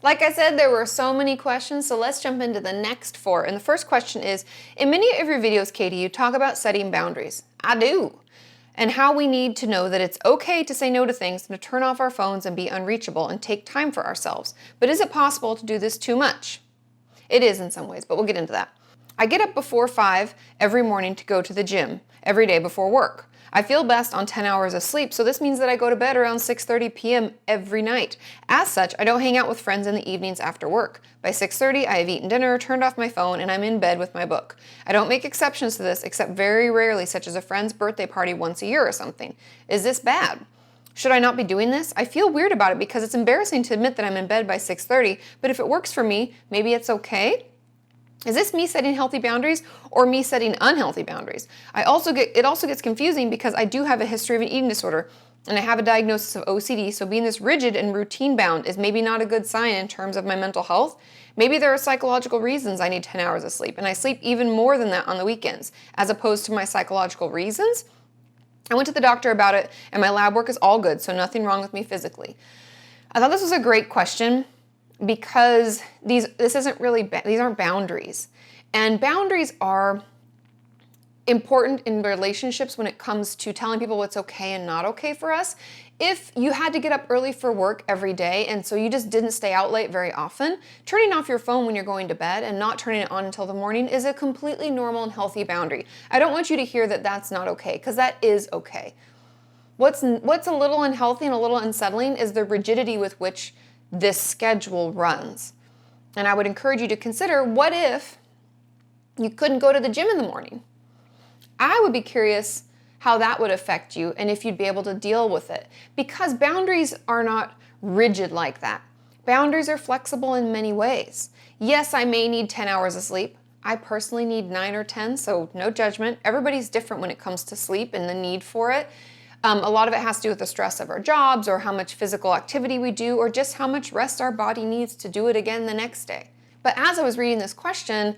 Like I said, there were so many questions, so let's jump into the next 4. And the first question is, in many of your videos, Katie, you talk about setting boundaries. I do. And how we need to know that it's okay to say no to things and to turn off our phones and be unreachable and take time for ourselves. But is it possible to do this too much? It is in some ways, but we'll get into that. I get up before 5 every morning to go to the gym every day before work. I feel best on 10 hours of sleep, so this means that I go to bed around 6:30 p.m. every night. As such, I don't hang out with friends in the evenings after work. By 6:30, I have eaten dinner, turned off my phone, and I'm in bed with my book. I don't make exceptions to this, except very rarely, such as a friend's birthday party once a year or something. Is this bad? Should I not be doing this? I feel weird about it because it's embarrassing to admit that I'm in bed by 6:30, but if it works for me, maybe it's okay? Is this me setting healthy boundaries or me setting unhealthy boundaries? It also gets confusing because I do have a history of an eating disorder and I have a diagnosis of OCD, so being this rigid and routine bound is maybe not a good sign in terms of my mental health. Maybe there are psychological reasons I need 10 hours of sleep and I sleep even more than that on the weekends as opposed to my psychological reasons. I went to the doctor about it and my lab work is all good, so nothing wrong with me physically. I thought this was a great question, because these aren't boundaries. And boundaries are important in relationships when it comes to telling people what's okay and not okay for us. If you had to get up early for work every day and so you just didn't stay out late very often, turning off your phone when you're going to bed and not turning it on until the morning is a completely normal and healthy boundary. I don't want you to hear that that's not okay, because that is okay. What's a little unhealthy and a little unsettling is the rigidity with which this schedule runs. And I would encourage you to consider, what if you couldn't go to the gym in the morning? I would be curious how that would affect you and if you'd be able to deal with it. Because boundaries are not rigid like that. Boundaries are flexible in many ways. Yes, I may need 10 hours of sleep. I personally need 9 or 10, so no judgment. Everybody's different when it comes to sleep and the need for it. A lot of it has to do with the stress of our jobs or how much physical activity we do or just how much rest our body needs to do it again the next day. But as I was reading this question,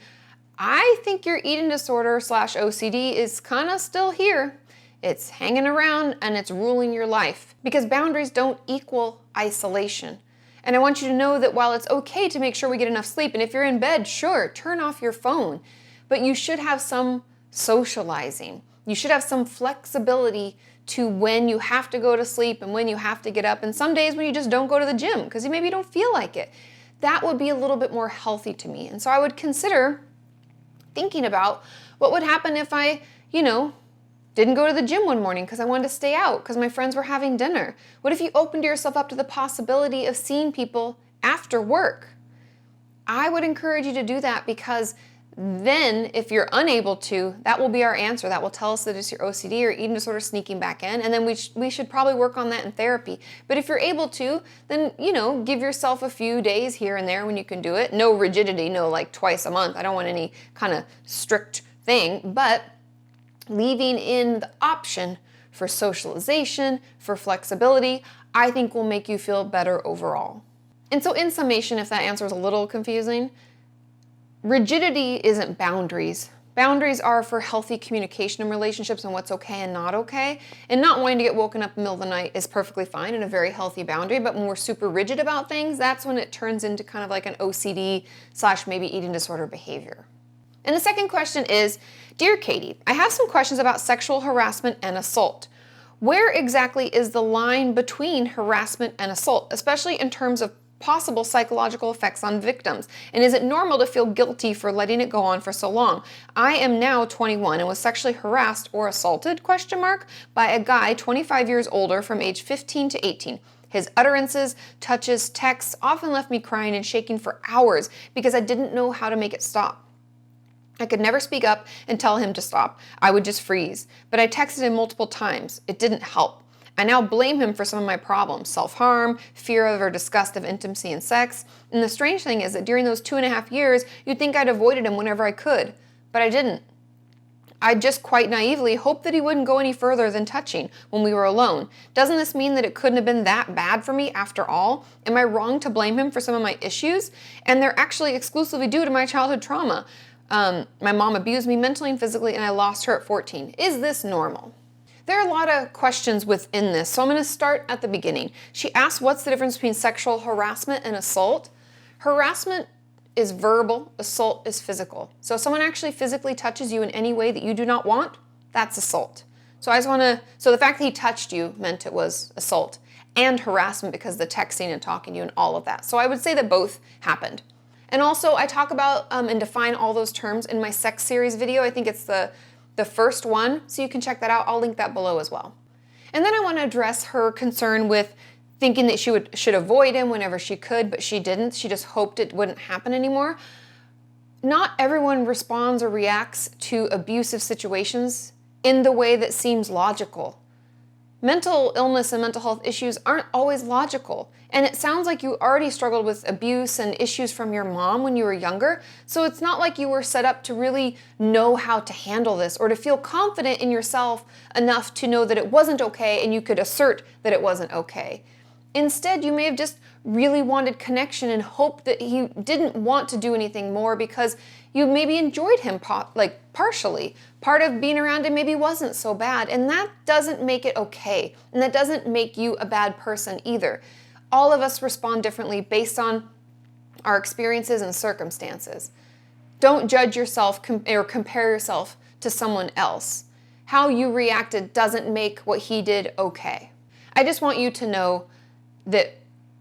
I think your eating disorder / OCD is kind of still here. It's hanging around and it's ruling your life, because boundaries don't equal isolation. And I want you to know that while it's okay to make sure we get enough sleep, and if you're in bed, sure, turn off your phone, but you should have some socializing. You should have some flexibility to when you have to go to sleep and when you have to get up, and some days when you just don't go to the gym because maybe you don't feel like it. That would be a little bit more healthy to me. And so I would consider thinking about what would happen if I, didn't go to the gym one morning because I wanted to stay out because my friends were having dinner. What if you opened yourself up to the possibility of seeing people after work? I would encourage you to do that, because then if you're unable to, that will be our answer. That will tell us that it's your OCD or eating disorder sneaking back in, and then we should probably work on that in therapy. But if you're able to, then, give yourself a few days here and there when you can do it. No rigidity, no like twice a month. I don't want any kind of strict thing, but leaving in the option for socialization, for flexibility, I think will make you feel better overall. And so in summation, if that answer is a little confusing, rigidity isn't boundaries. Boundaries are for healthy communication in relationships and what's okay and not okay. And not wanting to get woken up in the middle of the night is perfectly fine and a very healthy boundary. But when we're super rigid about things, that's when it turns into kind of like an OCD / maybe eating disorder behavior. And the second question is, Dear Katie, I have some questions about sexual harassment and assault. Where exactly is the line between harassment and assault, especially in terms of possible psychological effects on victims? And is it normal to feel guilty for letting it go on for so long? I am now 21 and was sexually harassed or assaulted, by a guy 25 years older from age 15 to 18. His utterances, touches, texts often left me crying and shaking for hours because I didn't know how to make it stop. I could never speak up and tell him to stop. I would just freeze. But I texted him multiple times. It didn't help. I now blame him for some of my problems: self-harm, fear of or disgust of intimacy and sex. And the strange thing is that during those 2.5 years, you'd think I'd avoided him whenever I could. But I didn't. I just quite naively hoped that he wouldn't go any further than touching when we were alone. Doesn't this mean that it couldn't have been that bad for me after all? Am I wrong to blame him for some of my issues? And they're actually exclusively due to my childhood trauma. My mom abused me mentally and physically, and I lost her at 14. Is this normal? There are a lot of questions within this, so I'm going to start at the beginning. She asked, what's the difference between sexual harassment and assault? Harassment is verbal, assault is physical. So if someone actually physically touches you in any way that you do not want, that's assault. So the fact that he touched you meant it was assault and harassment because the texting and talking to you and all of that. So I would say that both happened. And also I talk about and define all those terms in my sex series video. I think it's the first one, so you can check that out. I'll link that below as well. And then I want to address her concern with thinking that she should avoid him whenever she could, but she didn't. She just hoped it wouldn't happen anymore. Not everyone responds or reacts to abusive situations in the way that seems logical. Mental illness and mental health issues aren't always logical. And it sounds like you already struggled with abuse and issues from your mom when you were younger. So it's not like you were set up to really know how to handle this or to feel confident in yourself enough to know that it wasn't okay and you could assert that it wasn't okay. Instead, you may have just really wanted connection and hoped that he didn't want to do anything more because you maybe enjoyed him partially. Part of being around him maybe wasn't so bad, and that doesn't make it okay, and that doesn't make you a bad person either. All of us respond differently based on our experiences and circumstances. Don't judge yourself or compare yourself to someone else. How you reacted doesn't make what he did okay. I just want you to know that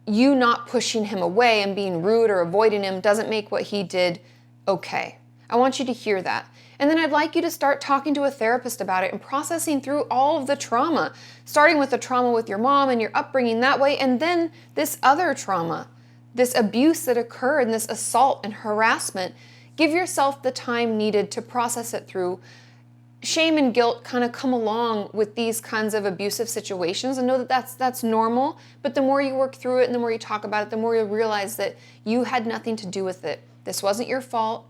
you not pushing him away and being rude or avoiding him doesn't make what he did okay. I want you to hear that. And then I'd like you to start talking to a therapist about it and processing through all of the trauma, starting with the trauma with your mom and your upbringing that way, and then this other trauma, this abuse that occurred and this assault and harassment. Give yourself the time needed to process it through. Shame and guilt kind of come along with these kinds of abusive situations, and know that that's normal, but the more you work through it and the more you talk about it, the more you'll realize that you had nothing to do with it. This wasn't your fault.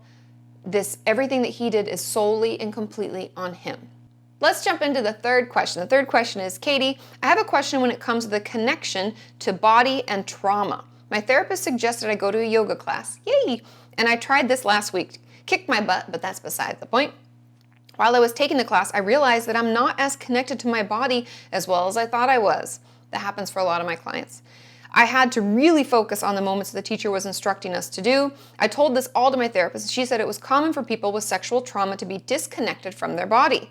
Everything that he did is solely and completely on him. Let's jump into the third question. The third question is, Katie, I have a question when it comes to the connection to body and trauma. My therapist suggested I go to a yoga class. Yay! And I tried this last week. Kicked my butt, but that's beside the point. While I was taking the class, I realized that I'm not as connected to my body as well as I thought I was. That happens for a lot of my clients. I had to really focus on the moments the teacher was instructing us to do. I told this all to my therapist. She said it was common for people with sexual trauma to be disconnected from their body.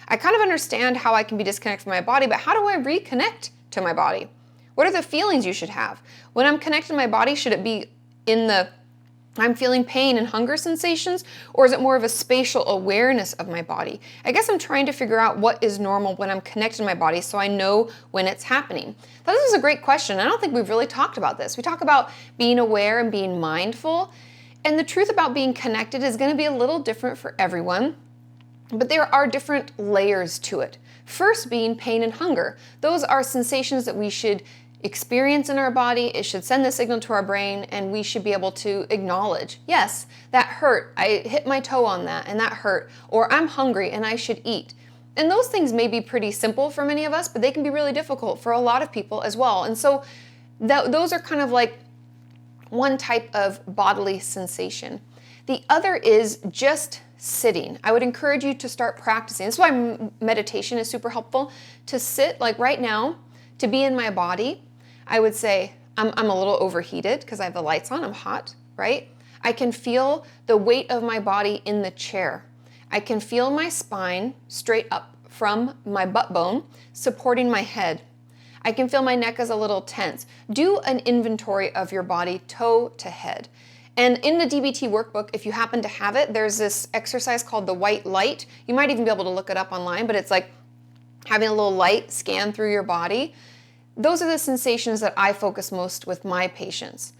I kind of understand how I can be disconnected from my body, but how do I reconnect to my body? What are the feelings you should have? When I'm connected to my body, should it be in the I'm feeling pain and hunger sensations, or is it more of a spatial awareness of my body? I guess I'm trying to figure out what is normal when I'm connected to my body so I know when it's happening. Now, this is a great question. I don't think we've really talked about this. We talk about being aware and being mindful, and the truth about being connected is going to be a little different for everyone, but there are different layers to it. First being pain and hunger. Those are sensations that we should experience in our body. It should send the signal to our brain, and we should be able to acknowledge, yes, that hurt. I hit my toe on that and that hurt. Or I'm hungry and I should eat. And those things may be pretty simple for many of us, but they can be really difficult for a lot of people as well. And so those are kind of like one type of bodily sensation. The other is just sitting. I would encourage you to start practicing. This is why meditation is super helpful. To sit like right now, to be in my body. I would say I'm a little overheated because I have the lights on, I'm hot, right? I can feel the weight of my body in the chair. I can feel my spine straight up from my butt bone supporting my head. I can feel my neck is a little tense. Do an inventory of your body, toe to head. And in the DBT workbook, if you happen to have it, there's this exercise called the white light. You might even be able to look it up online, but it's like having a little light scan through your body. Those are the sensations that I focus most with my patients,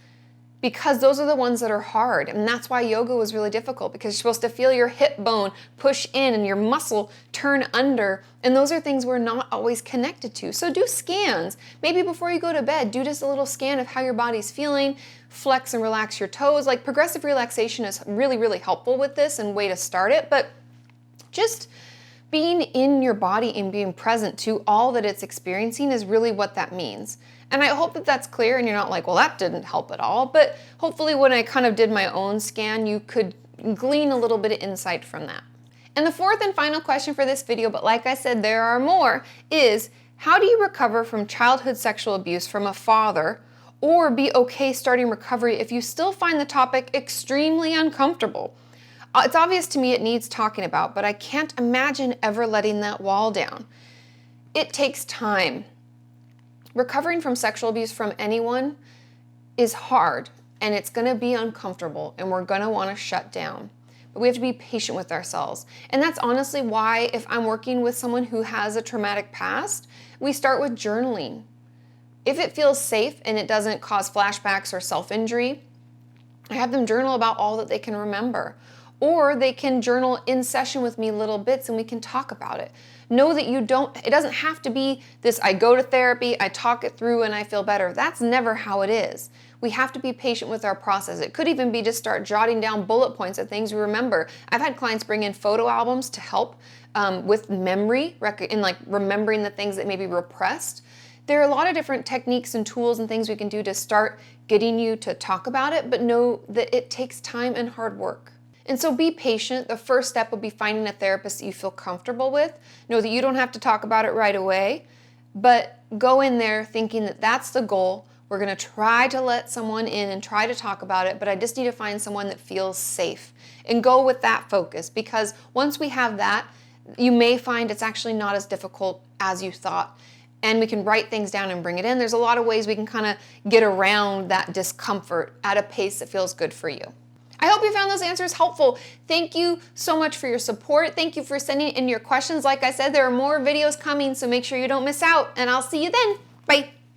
because those are the ones that are hard. And that's why yoga was really difficult, because you're supposed to feel your hip bone push in and your muscle turn under. And those are things we're not always connected to. So do scans. Maybe before you go to bed, do just a little scan of how your body's feeling. Flex and relax your toes. Like progressive relaxation is really, really helpful with this and way to start it. But just being in your body and being present to all that it's experiencing is really what that means. And I hope that that's clear and you're not like, well, that didn't help at all. But hopefully when I kind of did my own scan, you could glean a little bit of insight from that. And the fourth and final question for this video, but like I said, there are more, is how do you recover from childhood sexual abuse from a father or be okay starting recovery if you still find the topic extremely uncomfortable. It's obvious to me it needs talking about, but I can't imagine ever letting that wall down. It takes time. Recovering from sexual abuse from anyone is hard, and it's going to be uncomfortable, and we're going to want to shut down. But we have to be patient with ourselves. And that's honestly why, if I'm working with someone who has a traumatic past, we start with journaling. If it feels safe and it doesn't cause flashbacks or self-injury, I have them journal about all that they can remember. Or they can journal in session with me little bits and we can talk about it. Know that it doesn't have to be this, I go to therapy, I talk it through and I feel better. That's never how it is. We have to be patient with our process. It could even be just start jotting down bullet points of things we remember. I've had clients bring in photo albums to help with memory, in like remembering the things that may be repressed. There are a lot of different techniques and tools and things we can do to start getting you to talk about it, but know that it takes time and hard work. And so be patient. The first step will be finding a therapist that you feel comfortable with. Know that you don't have to talk about it right away, but go in there thinking that that's the goal. We're going to try to let someone in and try to talk about it, but I just need to find someone that feels safe. And go with that focus, because once we have that, you may find it's actually not as difficult as you thought. And we can write things down and bring it in. There's a lot of ways we can kind of get around that discomfort at a pace that feels good for you. I hope you found those answers helpful. Thank you so much for your support. Thank you for sending in your questions. Like I said, there are more videos coming, so make sure you don't miss out, and I'll see you then. Bye.